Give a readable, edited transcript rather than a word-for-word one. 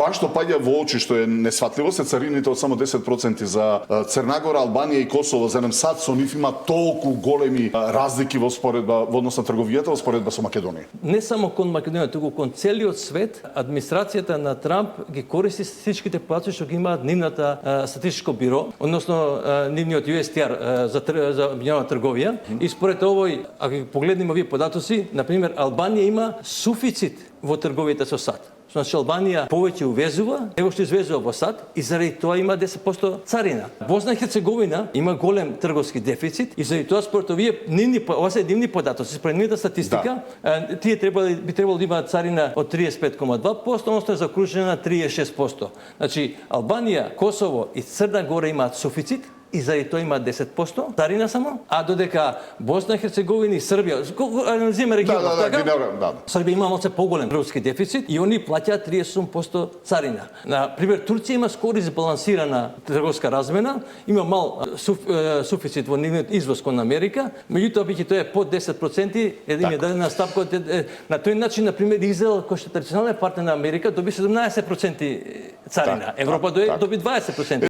Тоа што паѓа во очи, што е несватливо, се царините од само 10% за Црна Гора, Албанија и Косово. Зарем сад со нив има толку големи разлики во споредба во однос на трговијата во споредба со Македонија? Не само кон Македонија, туку кон целиот свет. Администрацијата на Трамп ги користи статистичките податоци што ги имаат нивната статистичко биро, односно нивниот USTR за меѓународна трговија. И според овој, ако ги погледнеме овие податоци, на пример Албанија има суфицит во трговијата со САД. Значи Албанија повеќе увезува него што извезува во САД и заради тоа има 10% царина. Босна и Херцеговина има голем трговски дефицит и заради тоа според овие ова се нивни податоци, според нивната статистика, тие би требало да имаат царина од 35,2%, односно е закружена на 36%. Значи Албанија, Косово и Црна Гора имаат суфицит и заради тоа има 10% царина само, а додека Босна и Херцеговина и Србија, анализираме регионот, така? Србија има малку поголем трговски дефицит и они плаќаат 38% царина. На пример Турција има скоро избалансирана трговска размена, има мал суфицит во нивниот извоз кон Америка, меѓутоа биќе тоа е под 10%, им е дадена стапка на тој начин, на пример Израел, кој што е традиционален партнер на Америка, доби 17% царина, Европа доби 20%.